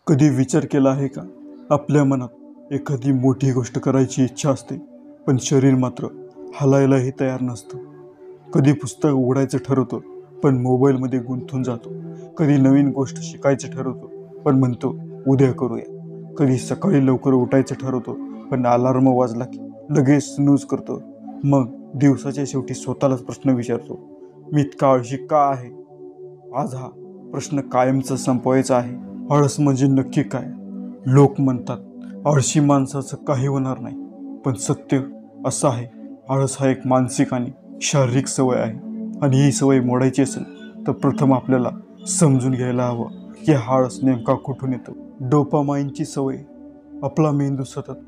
कधी विचार केला आहे का? आपल्या मनात एखादी मोठी गोष्ट करायची इच्छा असते, पण शरीर मात्र हलायलाही तयार नसतं. कधी पुस्तक उघडायचं ठरवतो, पण मोबाईलमध्ये गुंतून जातो. कधी नवीन गोष्ट शिकायचं ठरवतो, पण म्हणतो उद्या करूया. कधी सकाळी लवकर उठायचं ठरवतो, पण अलार्म वाजला की लगेच स्नूज करतो. मग दिवसाच्या शेवटी स्वतःलाच प्रश्न विचारतो, मी इतका आळशी का आहे? आज हा प्रश्न कायमचा संपवायचा आहे. आळस म्हणजे नक्की काय? लोक म्हणतात आळशी माणसाचं काही होणार नाही, पण सत्य असं आहे, आळस हा एक मानसिक आणि शारीरिक सवय आहे. आणि ही सवय मोडायची असेल तर प्रथम आपल्याला समजून घ्यायला हवं की हा आळस नेमका कुठून येतो. डोपामाइनची सवय. आपला मेंदू सतत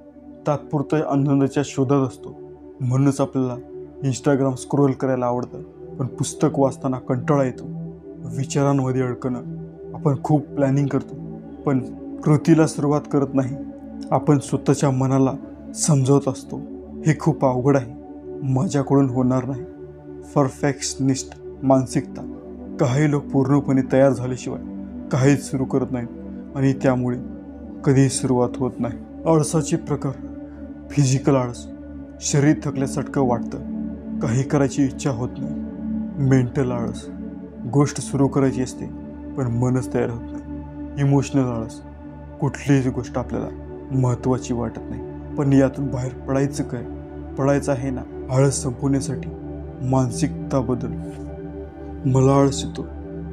तात्पुरत्या आनंदाच्या शोधात असतो. म्हणूनच आपल्याला इंस्टाग्राम स्क्रोल करायला आवडतं, पण पुस्तक वाचताना कंटाळा येतो. विचारांमध्ये अडकणं. आपण खूप प्लॅनिंग करतो, पण कृतीला सुरुवात करत नाही. आपण स्वतःच्या मनाला समजावत असतो, हे खूप अवघड आहे, माझ्याकडून होणार नाही. परफेक्शनिस्ट मानसिकता. काही लोक पूर्णपणे तयार झाल्याशिवाय काहीच सुरू करत नाहीत आणि त्यामुळे कधीही सुरुवात होत नाही. आळसाचे प्रकार. फिजिकल आळस. शरीर थकल्यासारखं वाटतं, काही करायची इच्छा होत नाही. मेंटल आळस. गोष्ट सुरू करायची असते, पण मनच तयार होत नाही. इमोशनल आळस. कुठलीही गोष्ट आपल्याला महत्त्वाची वाटत नाही, पण यातून बाहेर पडायचं काय? पडायचं आहे ना. आळस संपवण्यासाठी मानसिकता बदल. मला आळस येतो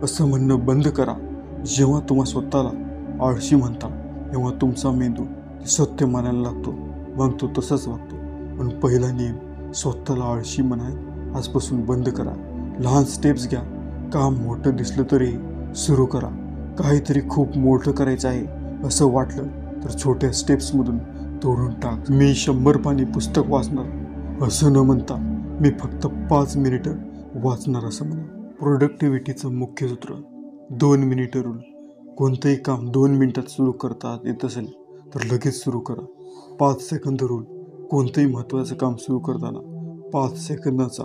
असं म्हणणं बंद करा. जेव्हा तुम्हा स्वतःला आळशी म्हणता, तेव्हा तुमचा मेंदू ते सत्य मानायला लागतो, मग तो तसाच वागतो. पण पहिला नियम, स्वतःला आळशी म्हणाय आजपासून बंद करा. लहान स्टेप्स घ्या. काम मोठं दिसलं तरी सुरू करा. काहीतरी खूप मोठं करायचं आहे असं वाटलं तर छोट्या स्टेप्समधून तोडून टाक. मी 100 पानी पुस्तक वाचणार असं न म्हणता मी फक्त 5 मिनिटं वाचणार असं म्हणा. प्रोडक्टिव्हिटीचं मुख्य सूत्र. 2 मिनिटं रूल. कोणतंही काम 2 मिनिटात सुरू करता येत असेल तर लगेच सुरू करा. 5 सेकंद रूल. कोणतंही महत्त्वाचं काम सुरू करताना 5 सेकंदाचा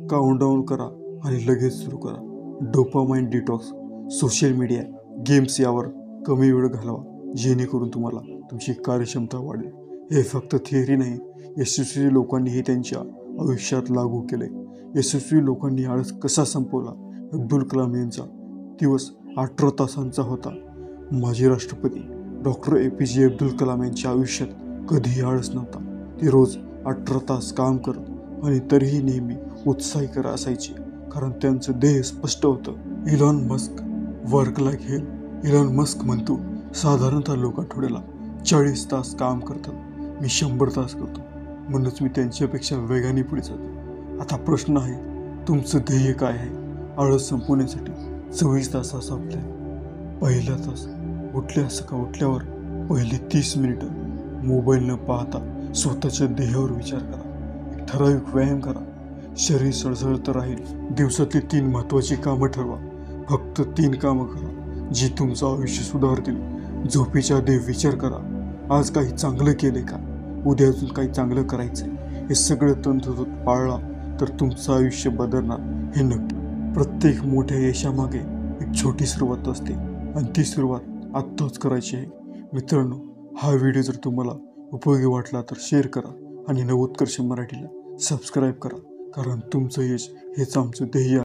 काउंटडाऊन करा आणि लगेच सुरू करा. Dopamine detox. Social media, games यावर कमी वेळ घालवा, जेणेकरून तुम्हाला तुमची कार्यक्षमता वाढेल. हे फक्त थिअरी नाही, यशस्वी लोकांनी हे त्यांच्या आयुष्यात लागू केले. यशस्वी लोकांनी आळस कसा संपवला. अब्दुल कलाम यांचा दिवस 18 तासांचा होता. माजी राष्ट्रपती डॉक्टर APJ अब्दुल कलाम यांच्या आयुष्यात कधीही आळस नव्हता. ते रोज 18 तास काम करत आणि तरीही नेहमी उत्साही असायचे, कारण त्यांचं ध्येय स्पष्ट होतं. Elon Musk. वर्क लाईक हेल. इलॉन मस्क म्हणतो, साधारणतः लोक आठवड्याला 40 तास काम करतात, मी 100 तास करतो, म्हणूनच मी त्यांच्यापेक्षा वेगाने पुढे जातो. आता प्रश्न आहे, तुमचं ध्येय काय आहे? आळस संपवण्यासाठी 24 तासाचा प्लॅन. पहिला तास. उठल्यावर पहिले 30 मिनिटं मोबाईल न पाहता स्वतःच्या देहावर विचार करा. एक ठराविक व्यायाम करा. शरीर सळसळत राहील. दिवसातली 3 महत्त्वाची कामं ठरवा. फक्त 3 कामं करा जी तुमचं आयुष्य सुधारतील. झोपेच्या आधी विचार करा, आज काही चांगलं केले का? उद्या अजून काही चांगलं करायचं आहे. हे सगळं तंतोतंत पाळला तर तुमचं आयुष्य बदलणार, हे नक्की. प्रत्येक मोठ्या यशामागे एक छोटी सुरुवात असते आणि ती सुरुवात आत्ताच करायची आहे. मित्रांनो, हा व्हिडिओ जर तुम्हाला उपयोगी वाटला तर शेअर करा आणि नवोत्कर्ष मराठीला सबस्क्राईब करा, कारण तुमचं यश हेच आमचं ध्येय आहे.